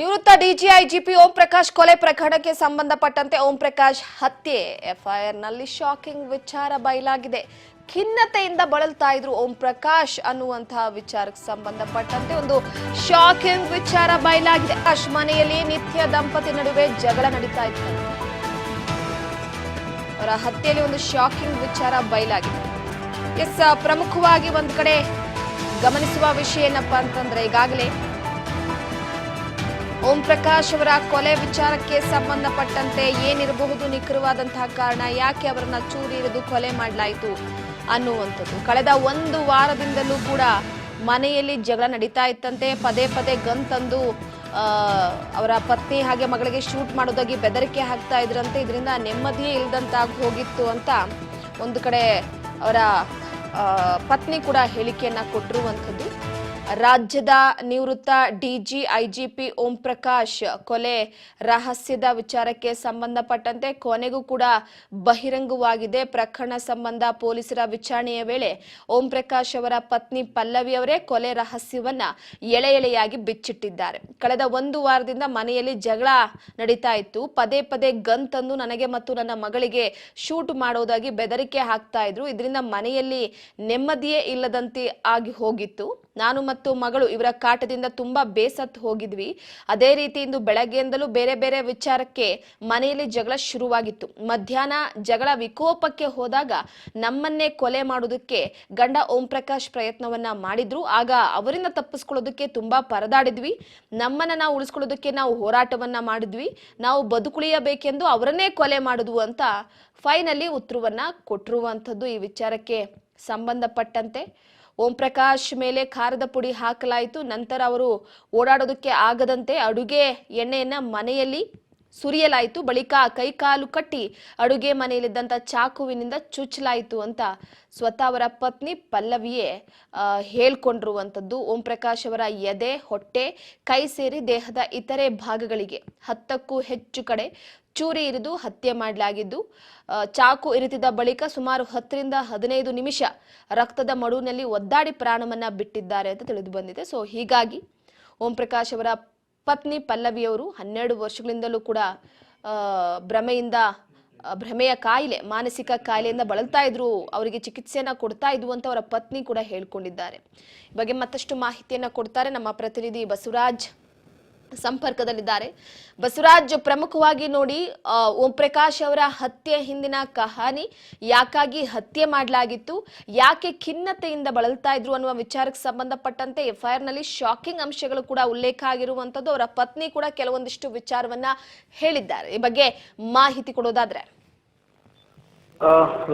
ನಿವೃತ್ತ ಡಿಜಿಐಜಿಪಿ ಓಂ ಪ್ರಕಾಶ್ ಕೊಲೆ ಪ್ರಕರಣಕ್ಕೆ ಸಂಬಂಧಪಟ್ಟಂತೆ ಓಂ ಪ್ರಕಾಶ್ ಹತ್ಯೆ ಎಫ್ಐಆರ್ನಲ್ಲಿ ಶಾಕಿಂಗ್ ವಿಚಾರ ಬಯಲಾಗಿದೆ. ಖಿನ್ನತೆಯಿಂದ ಬಳಲ್ತಾ ಇದ್ರು ಓಂ ಪ್ರಕಾಶ್ ಅನ್ನುವಂತಹ ವಿಚಾರಕ್ಕೆ ಸಂಬಂಧಪಟ್ಟಂತೆ ಒಂದು ಶಾಕಿಂಗ್ ವಿಚಾರ ಬಯಲಾಗಿದೆ. ಪ್ರಕಾಶ್ ಮನೆಯಲ್ಲಿ ನಿತ್ಯ ದಂಪತಿ ನಡುವೆ ಜಗಳ ನಡೀತಾ ಇತ್ತು. ಅವರ ಹತ್ಯೆಯಲ್ಲಿ ಒಂದು ಶಾಕಿಂಗ್ ವಿಚಾರ ಬಯಲಾಗಿದೆ. ಪ್ರಮುಖವಾಗಿ ಒಂದು ಕಡೆ ಗಮನಿಸುವ ವಿಷಯ ಏನಪ್ಪಾ ಅಂತಂದ್ರೆ, ಈಗಾಗಲೇ ಓಂ ಪ್ರಕಾಶ್ ಅವರ ಕೊಲೆ ವಿಚಾರಕ್ಕೆ ಸಂಬಂಧಪಟ್ಟಂತೆ ಏನಿರಬಹುದು ನಿಖರವಾದಂತಹ ಕಾರಣ, ಯಾಕೆ ಅವರನ್ನ ಚೂರಿ ಹಿಡಿದು ಕೊಲೆ ಮಾಡಲಾಯಿತು ಅನ್ನುವಂಥದ್ದು. ಕಳೆದ ಒಂದು ವಾರದಿಂದಲೂ ಕೂಡ ಮನೆಯಲ್ಲಿ ಜಗಳ ನಡೀತಾ ಇತ್ತಂತೆ. ಪದೇ ಪದೇ ಗನ್ ತಂದು ಅವರ ಪತ್ನಿ ಹಾಗೆ ಮಗಳಿಗೆ ಶೂಟ್ ಮಾಡೋದಾಗಿ ಬೆದರಿಕೆ ಹಾಕ್ತಾ ಇದ್ರಂತೆ. ಇದರಿಂದ ನೆಮ್ಮದಿಯೇ ಇಲ್ಲದಂತಾಗಿ ಹೋಗಿತ್ತು ಅಂತ ಒಂದು ಕಡೆ ಅವರ ಪತ್ನಿ ಕೂಡ ಹೇಳಿಕೆಯನ್ನ ಕೊಟ್ಟಿರುವಂಥದ್ದು. ರಾಜ್ಯದ ನಿವೃತ್ತ ಡಿಜಿಐಜಿಪಿ ಓಂ ಪ್ರಕಾಶ್ ಕೊಲೆ ರಹಸ್ಯದ ವಿಚಾರಕ್ಕೆ ಸಂಬಂಧಪಟ್ಟಂತೆ ಕೊನೆಗೂ ಕೂಡ ಬಹಿರಂಗವಾಗಿದೆ. ಪ್ರಕರಣ ಸಂಬಂಧ ಪೊಲೀಸರ ವಿಚಾರಣೆಯ ವೇಳೆ ಓಂ ಪ್ರಕಾಶ್ ಅವರ ಪತ್ನಿ ಪಲ್ಲವಿ ಅವರೇ ಕೊಲೆ ರಹಸ್ಯವನ್ನ ಎಳೆ ಎಳೆಯಾಗಿ ಬಿಚ್ಚಿಟ್ಟಿದ್ದಾರೆ. ಕಳೆದ ಒಂದು ವಾರದಿಂದ ಮನೆಯಲ್ಲಿ ಜಗಳ ನಡೀತಾ ಇತ್ತು. ಪದೇ ಪದೇ ಗನ್ ತಂದು ನನಗೆ ಮತ್ತು ನನ್ನ ಮಗಳಿಗೆ ಶೂಟ್ ಮಾಡೋದಾಗಿ ಬೆದರಿಕೆ ಹಾಕ್ತಾ ಇದ್ರು. ಇದರಿಂದ ಮನೆಯಲ್ಲಿ ನೆಮ್ಮದಿಯೇ ಇಲ್ಲದಂತೆ ಆಗಿ ಹೋಗಿತ್ತು. ನಾನು ಮತ್ತು ಮಗಳು ಇವರ ಕಾಟದಿಂದ ತುಂಬಾ ಬೇಸತ್ತು ಹೋಗಿದ್ವಿ. ಅದೇ ರೀತಿ ಇಂದು ಬೆಳಗ್ಗೆಯಿಂದಲೂ ಬೇರೆ ಬೇರೆ ವಿಚಾರಕ್ಕೆ ಮನೆಯಲ್ಲಿ ಜಗಳ ಶುರುವಾಗಿತ್ತು. ಮಧ್ಯಾಹ್ನ ಜಗಳ ವಿಕೋಪಕ್ಕೆ ಹೋದಾಗ ನಮ್ಮನ್ನೇ ಕೊಲೆ ಮಾಡೋದಕ್ಕೆ ಗಂಡ ಓಂ ಪ್ರಕಾಶ್ ಪ್ರಯತ್ನವನ್ನ ಮಾಡಿದ್ರು. ಆಗ ಅವರಿಂದ ತಪ್ಪಿಸ್ಕೊಳ್ಳೋದಕ್ಕೆ ತುಂಬಾ ಪರದಾಡಿದ್ವಿ. ನಮ್ಮನ್ನ ನಾವು ಉಳಿಸ್ಕೊಳ್ಳೋದಕ್ಕೆ ನಾವು ಹೋರಾಟವನ್ನ ಮಾಡಿದ್ವಿ. ನಾವು ಬದುಕುಳಿಯಬೇಕೆಂದು ಅವರನ್ನೇ ಕೊಲೆ ಮಾಡಿದ್ವು ಅಂತ ಫೈನಲಿ ಉತ್ತರವನ್ನ ಕೊಟ್ಟಿರುವಂಥದ್ದು. ಈ ವಿಚಾರಕ್ಕೆ ಸಂಬಂಧಪಟ್ಟಂತೆ ಓಂ ಪ್ರಕಾಶ್ ಮೇಲೆ ಖಾರದ ಪುಡಿ ಹಾಕಲಾಯಿತು. ನಂತರ ಅವರು ಓಡಾಡೋದಕ್ಕೆ ಆಗದಂತೆ ಅಡುಗೆ ಎಣ್ಣೆಯನ್ನ ಮನೆಯಲ್ಲಿ ಸುರಿಯಲಾಯಿತು. ಬಳಿಕ ಕೈಕಾಲು ಕಟ್ಟಿ ಅಡುಗೆ ಮನೆಯಲ್ಲಿದ್ದಂಥ ಚಾಕುವಿನಿಂದ ಚುಚ್ಚಲಾಯಿತು ಅಂತ ಸ್ವತಃ ಅವರ ಪತ್ನಿ ಪಲ್ಲವಿಯೇ ಹೇಳ್ಕೊಂಡಿರುವಂಥದ್ದು. ಓಂ ಪ್ರಕಾಶ್ ಅವರ ಎದೆ, ಹೊಟ್ಟೆ, ಕೈ ಸೇರಿ ದೇಹದ ಇತರೆ ಭಾಗಗಳಿಗೆ 10ಕ್ಕೂ ಹೆಚ್ಚು ಕಡೆ ಚೂರಿ ಇರಿದು ಹತ್ಯೆ ಮಾಡಲಾಗಿದ್ದು, ಚಾಕು ಇರಿತಿದ್ದ ಬಳಿಕ ಸುಮಾರು 10ರಿಂದ 15 ನಿಮಿಷ ರಕ್ತದ ಮಡುವಿನಲ್ಲಿ ಒದ್ದಾಡಿ ಪ್ರಾಣವನ್ನ ಬಿಟ್ಟಿದ್ದಾರೆ ಅಂತ ತಿಳಿದು ಬಂದಿದೆ. ಸೊ ಹೀಗಾಗಿ ಓಂ ಪ್ರಕಾಶ್ ಅವರ ಪತ್ನಿ ಪಲ್ಲವಿಯವರು 12 ವರ್ಷಗಳಿಂದಲೂ ಕೂಡ ಭ್ರಮೆಯ ಕಾಯಿಲೆ, ಮಾನಸಿಕ ಕಾಯಿಲೆಯಿಂದ ಬಳಲ್ತಾ ಇದ್ರು. ಅವರಿಗೆ ಚಿಕಿತ್ಸೆಯನ್ನ ಕೊಡ್ತಾ ಇದ್ವು ಅಂತ ಅವರ ಪತ್ನಿ ಕೂಡ ಹೇಳ್ಕೊಂಡಿದ್ದಾರೆ. ಈ ಬಗ್ಗೆ ಮತ್ತಷ್ಟು ಮಾಹಿತಿಯನ್ನ ಕೊಡ್ತಾರೆ ನಮ್ಮ ಪ್ರತಿನಿಧಿ ಬಸವರಾಜ್ ಸಂಪರ್ಕದಲ್ಲಿದ್ದಾರೆ. ಬಸವರಾಜ್, ಪ್ರಮುಖವಾಗಿ ನೋಡಿ ಓಂ ಪ್ರಕಾಶ್ ಅವರ ಹತ್ಯೆ ಹಿಂದಿನ ಕಹಾನಿ, ಯಾಕಾಗಿ ಹತ್ಯೆ ಮಾಡಲಾಗಿತ್ತು, ಯಾಕೆ ಖಿನ್ನತೆಯಿಂದ ಬಳಲ್ತಾ ಇದ್ರು ಅನ್ನುವ ವಿಚಾರಕ್ಕೆ ಸಂಬಂಧಪಟ್ಟಂತೆ ಎಫ್ಐಆರ್ ನಲ್ಲಿ ಶಾಕಿಂಗ್ ಅಂಶಗಳು ಕೂಡ ಉಲ್ಲೇಖ ಆಗಿರುವಂತದ್ದು. ಅವರ ಪತ್ನಿ ಕೂಡ ಕೆಲವೊಂದಿಷ್ಟು ವಿಚಾರವನ್ನ ಹೇಳಿದ್ದಾರೆ. ಈ ಬಗ್ಗೆ ಮಾಹಿತಿ ಕೊಡೋದಾದ್ರೆ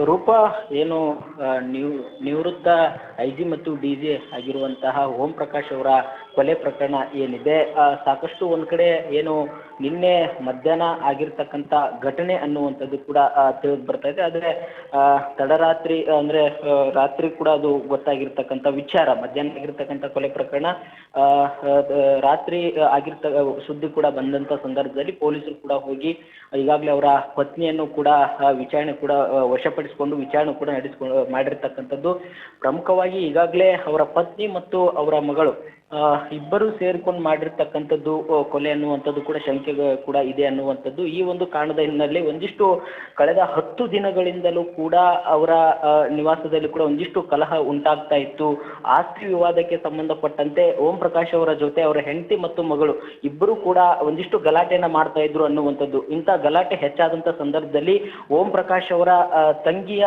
ರೂಪ, ಏನು ನಿವೃತ್ತ ಐಜಿ ಮತ್ತು ಡಿಜಿ ಆಗಿರುವಂತಹ ಓಂ ಪ್ರಕಾಶ್ ಅವರ ಕೊಲೆ ಪ್ರಕರಣ ಏನಿದೆ, ಸಾಕಷ್ಟು ಒಂದ್ ಕಡೆ ಏನು ನಿನ್ನೆ ಮಧ್ಯಾಹ್ನ ಆಗಿರ್ತಕ್ಕಂಥ ಘಟನೆ ಅನ್ನುವಂಥದ್ದು ಕೂಡ ತಿಳಿದು ಬರ್ತಾ ಇದೆ. ಆದರೆ ತಡರಾತ್ರಿ ಅಂದ್ರೆ ರಾತ್ರಿ ಕೂಡ ಅದು ಗೊತ್ತಾಗಿರ್ತಕ್ಕಂಥ ವಿಚಾರ. ಮಧ್ಯಾಹ್ನ ಆಗಿರ್ತಕ್ಕಂಥ ಕೊಲೆ ಪ್ರಕರಣ ರಾತ್ರಿ ಸುದ್ದಿ ಕೂಡ ಬಂದಂತ ಸಂದರ್ಭದಲ್ಲಿ ಪೊಲೀಸರು ಕೂಡ ಹೋಗಿ ಈಗಾಗಲೇ ಅವರ ಪತ್ನಿಯನ್ನು ಕೂಡ ವಿಚಾರಣೆ ಕೂಡ ವಶಪಡಿಸಿಕೊಂಡು ವಿಚಾರಣೆ ಕೂಡ ಮಾಡಿರ್ತಕ್ಕಂಥದ್ದು. ಪ್ರಮುಖವಾಗಿ ಈಗಾಗಲೇ ಅವರ ಪತ್ನಿ ಮತ್ತು ಅವರ ಮಗಳು ಇಬ್ಬರು ಸೇರ್ಕೊಂಡು ಮಾಡಿರ್ತಕ್ಕಂಥದ್ದು ಕೊಲೆ ಅನ್ನುವಂಥದ್ದು ಕೂಡ ಶಂಕೆ ಕೂಡ ಇದೆ ಅನ್ನುವಂಥದ್ದು. ಈ ಒಂದು ಕಾರಣದ ಹಿನ್ನೆಲೆ ಒಂದಿಷ್ಟು ಕಳೆದ 10 ದಿನಗಳಿಂದಲೂ ಕೂಡ ಅವರ ನಿವಾಸದಲ್ಲಿ ಕೂಡ ಒಂದಿಷ್ಟು ಕಲಹ ಉಂಟಾಗ್ತಾ ಇತ್ತು. ಆಸ್ತಿ ವಿವಾದಕ್ಕೆ ಸಂಬಂಧಪಟ್ಟಂತೆ ಓಂ ಪ್ರಕಾಶ್ ಅವರ ಜೊತೆ ಅವರ ಹೆಂಡತಿ ಮತ್ತು ಮಗಳು ಇಬ್ಬರು ಕೂಡ ಒಂದಿಷ್ಟು ಗಲಾಟೆಯನ್ನ ಮಾಡ್ತಾ ಇದ್ರು ಅನ್ನುವಂಥದ್ದು. ಇಂಥ ಗಲಾಟೆ ಹೆಚ್ಚಾದಂತ ಸಂದರ್ಭದಲ್ಲಿ ಓಂ ಪ್ರಕಾಶ್ ಅವರ ತಂಗಿಯ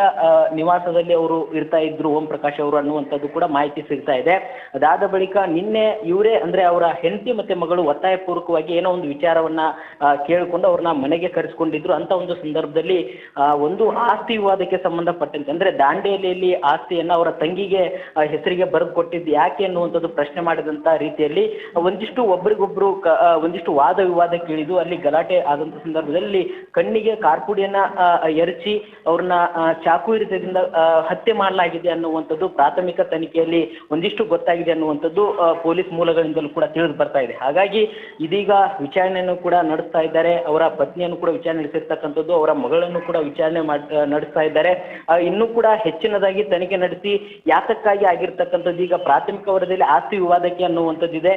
ನಿವಾಸದಲ್ಲಿ ಅವರು ಇರ್ತಾ ಇದ್ರು ಓಂ ಪ್ರಕಾಶ್ ಅವರು ಅನ್ನುವಂಥದ್ದು ಕೂಡ ಮಾಹಿತಿ ಸಿಗ್ತಾ ಇದೆ. ಅದಾದ ಬಳಿಕ ನಿನ್ನೆ ಇವರೇ ಅಂದ್ರೆ ಅವರ ಹೆಂಡತಿ ಮತ್ತೆ ಮಗಳು ಒತ್ತಾಯ ಪೂರ್ವಕವಾಗಿ ಏನೋ ಒಂದು ವಿಚಾರವನ್ನ ಕೇಳಿಕೊಂಡು ಅವ್ರನ್ನ ಮನೆಗೆ ಕರೆಸ್ಕೊಂಡಿದ್ರು. ಅಂತ ಒಂದು ಸಂದರ್ಭದಲ್ಲಿ ಒಂದು ಆಸ್ತಿ ವಿವಾದಕ್ಕೆ ಸಂಬಂಧಪಟ್ಟಂತೆ ಅಂದ್ರೆ ದಾಂಡೇಲಿಯಲ್ಲಿ ಆಸ್ತಿಯನ್ನ ಅವರ ತಂಗಿಗೆ ಹೆಸರಿಗೆ ಬರೆದು ಕೊಟ್ಟಿದ್ದು ಯಾಕೆ ಅನ್ನುವಂಥದ್ದು ಪ್ರಶ್ನೆ ಮಾಡಿದಂತ ರೀತಿಯಲ್ಲಿ ಒಂದಿಷ್ಟು ಒಬ್ರಿಗೊಬ್ರು ಒಂದಿಷ್ಟು ವಾದ ವಿವಾದ ಕೇಳಿದ್ದು ಅಲ್ಲಿ ಗಲಾಟೆ ಆದಂತ ಸಂದರ್ಭದಲ್ಲಿ ಕಣ್ಣಿಗೆ ಕಾರ್ಪುಡಿಯನ್ನ ಎರಚಿ ಅವ್ರನ್ನ ಚಾಕು ಇರಿತದಿಂದ ಹತ್ಯೆ ಮಾಡಲಾಗಿದೆ ಅನ್ನುವಂಥದ್ದು ಪ್ರಾಥಮಿಕ ತನಿಖೆಯಲ್ಲಿ ಒಂದಿಷ್ಟು ಗೊತ್ತಾಗಿದೆ ಅನ್ನುವಂಥದ್ದು ಪೊಲೀಸ್ ಮೂಲಗಳಿಂದಲೂ ಕೂಡ ತಿಳಿದು ಬರ್ತಾ ಇದೆ. ಹಾಗಾಗಿ ಇದೀಗ ವಿಚಾರಣೆಯನ್ನು ಕೂಡ ನಡೆಸ್ತಾ ಇದ್ದಾರೆ. ಅವರ ಪತ್ನಿಯನ್ನು ಕೂಡ ವಿಚಾರಣೆ ನಡೆಸಿರ್ತಕ್ಕಂಥದ್ದು, ಅವರ ಮಗಳನ್ನು ಕೂಡ ವಿಚಾರಣೆ ನಡೆಸ್ತಾ ಇದ್ದಾರೆ. ಇನ್ನೂ ಕೂಡ ಹೆಚ್ಚಿನದಾಗಿ ತನಿಖೆ ನಡೆಸಿ ಯಾತಕ್ಕಾಗಿ ಆಗಿರ್ತಕ್ಕಂಥದ್ದು, ಈಗ ಪ್ರಾಥಮಿಕ ವರದಿಯಲ್ಲಿ ಆಸ್ತಿ ವಿವಾದಕ್ಕೆ ಅನ್ನುವಂಥದ್ದಿದೆ.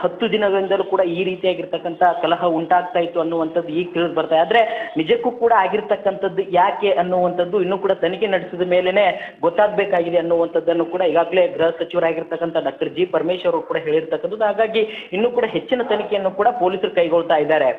10 ದಿನಗಳಿಂದಲೂ ಕೂಡ ಈ ರೀತಿಯಾಗಿರ್ತಕ್ಕಂಥ ಕಲಹ ಉಂಟಾಗ್ತಾ ಇತ್ತು ಅನ್ನುವಂಥದ್ದು ಈಗ ತಿಳಿದು ಬರ್ತಾ ಇದೆ. ಆದ್ರೆ ನಿಜಕ್ಕೂ ಕೂಡ ಆಗಿರ್ತಕ್ಕಂಥದ್ದು ಯಾಕೆ ಅನ್ನುವಂಥದ್ದು ಇನ್ನೂ ಕೂಡ ತನಿಖೆ ನಡೆಸಿದ ಮೇಲೆನೆ ಗೊತ್ತಾಗಬೇಕಾಗಿದೆ ಅನ್ನುವಂಥದ್ದನ್ನು ಕೂಡ ಈಗಾಗಲೇ ಗೃಹ ಸಚಿವರಾಗಿರ್ತಕ್ಕಂಥ ಡಾಕ್ಟರ್ ಜಿ ಪರಮೇಶ್ವರ್ ಅವರು ಕೂಡ ಹೇಳಿರ್ತಕ್ಕಂಥದ್ದು. ಹಾಗಾಗಿ ಇನ್ನೂ ಕೂಡ ಹೆಚ್ಚಿನ ತನಿಖೆಯನ್ನು ಕೂಡ ಪೊಲೀಸರು ಕೈಗೊಳ್ತಾ ಇದ್ದಾರೆ.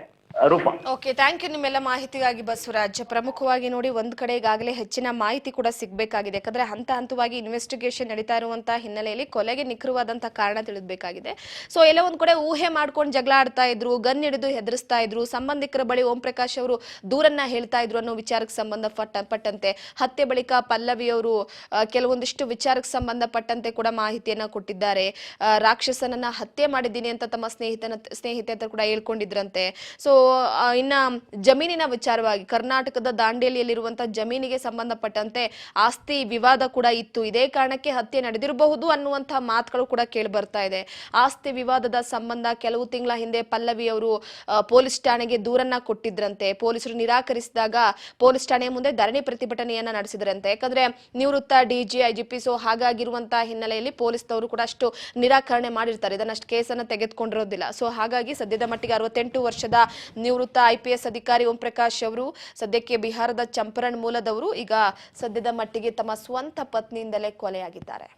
ರೂಪ. ಓಕೆ, ಥ್ಯಾಂಕ್ ಯು ನಿಮ್ಮೆಲ್ಲ ಮಾಹಿತಿಗಾಗಿ ಬಸವರಾಜ್. ಪ್ರಮುಖವಾಗಿ ನೋಡಿ, ಒಂದ್ ಕಡೆ ಈಗಾಗಲೇ ಹೆಚ್ಚಿನ ಮಾಹಿತಿ ಕೂಡ ಸಿಗಬೇಕಾಗಿದೆ. ಯಾಕಂದ್ರೆ ಹಂತ ಹಂತವಾಗಿ ಇನ್ವೆಸ್ಟಿಗೇಷನ್ ನಡೀತಾ ಇರುವಂತಹ ಹಿನ್ನೆಲೆಯಲ್ಲಿ ಕೊಲೆಗೆ ನಿಖರವಾದಂತಹ ಕಾರಣ ತಿಳಿದ್ಬೇಕಾಗಿದೆ. ಸೊ ಎಲ್ಲ ಒಂದ್ ಕಡೆ ಊಹೆ ಮಾಡ್ಕೊಂಡು ಜಗಳ ಆಡ್ತಾ ಇದ್ರು, ಗನ್ ಹಿಡಿದು ಹೆದರಿಸ್ತಾ ಇದ್ರು, ಸಂಬಂಧಿಕರ ಬಳಿ ಓಂ ಪ್ರಕಾಶ್ ಅವರು ದೂರನ್ನ ಹೇಳ್ತಾ ಇದ್ರು ಅನ್ನೋ ವಿಚಾರಕ್ಕೆ ಸಂಬಂಧಪಟ್ಟಂತೆ ಹತ್ಯೆ ಬಳಿಕ ಪಲ್ಲವಿ ಅವರು ಕೆಲವೊಂದಿಷ್ಟು ವಿಚಾರಕ್ಕೆ ಸಂಬಂಧಪಟ್ಟಂತೆ ಕೂಡ ಮಾಹಿತಿಯನ್ನ ಕೊಟ್ಟಿದ್ದಾರೆ. ರಾಕ್ಷಸನನ್ನ ಹತ್ಯೆ ಮಾಡಿದ್ದೀನಿ ಅಂತ ತಮ್ಮ ಸ್ನೇಹಿತೆ ಅಂತ ಕೂಡ ಹೇಳ್ಕೊಂಡಿದ್ರಂತೆ. ಸೊ ಇನ್ನ ಜಮೀನಿನ ವಿಚಾರವಾಗಿ ಕರ್ನಾಟಕದ ದಾಂಡೇಲಿಯಲ್ಲಿರುವಂತಹ ಜಮೀನಿಗೆ ಸಂಬಂಧಪಟ್ಟಂತೆ ಆಸ್ತಿ ವಿವಾದ ಕೂಡ ಇತ್ತು. ಇದೇ ಕಾರಣಕ್ಕೆ ಹತ್ಯೆ ನಡೆದಿರಬಹುದು ಅನ್ನುವಂತಹ ಮಾತುಗಳು ಕೂಡ ಕೇಳಿ ಬರ್ತಾ ಇದೆ. ಆಸ್ತಿ ವಿವಾದದ ಸಂಬಂಧ ಕೆಲವು ತಿಂಗಳ ಹಿಂದೆ ಪಲ್ಲವಿ ಅವರು ಪೊಲೀಸ್ ಠಾಣೆಗೆ ದೂರನ್ನ ಕೊಟ್ಟಿದ್ರಂತೆ. ಪೊಲೀಸರು ನಿರಾಕರಿಸಿದಾಗ ಪೊಲೀಸ್ ಠಾಣೆಯ ಮುಂದೆ ಧರಣಿ ಪ್ರತಿಭಟನೆಯನ್ನ ನಡೆಸಿದ್ರಂತೆ. ಯಾಕಂದ್ರೆ ನಿವೃತ್ತ ಡಿಜಿ ಐಜಿಪಿ, ಸೊ ಹಾಗಾಗಿರುವಂತಹ ಹಿನ್ನೆಲೆಯಲ್ಲಿ ಪೊಲೀಸ್ನವರು ಕೂಡ ಅಷ್ಟು ನಿರಾಕರಣೆ ಮಾಡಿರ್ತಾರೆ, ಇದನ್ನಷ್ಟು ಕೇಸನ್ನ ತೆಗೆದುಕೊಂಡಿರೋದಿಲ್ಲ. ಸೊ ಹಾಗಾಗಿ ಸದ್ಯದ ಮಟ್ಟಿಗೆ 68 ವರ್ಷದ ನಿವೃತ್ತ IPS ಅಧಿಕಾರಿ ಓಂ ಪ್ರಕಾಶ್ ಅವರು ಸದ್ಯಕ್ಕೆ ಬಿಹಾರದ ಚಂಪರಣ್ ಮೂಲದವರು ಈಗ ಸದ್ಯದ ಮಟ್ಟಿಗೆ ತಮ್ಮ ಸ್ವಂತ ಪತ್ನಿಯಿಂದಲೇ ಕೊಲೆಯಾಗಿದ್ದಾರೆ.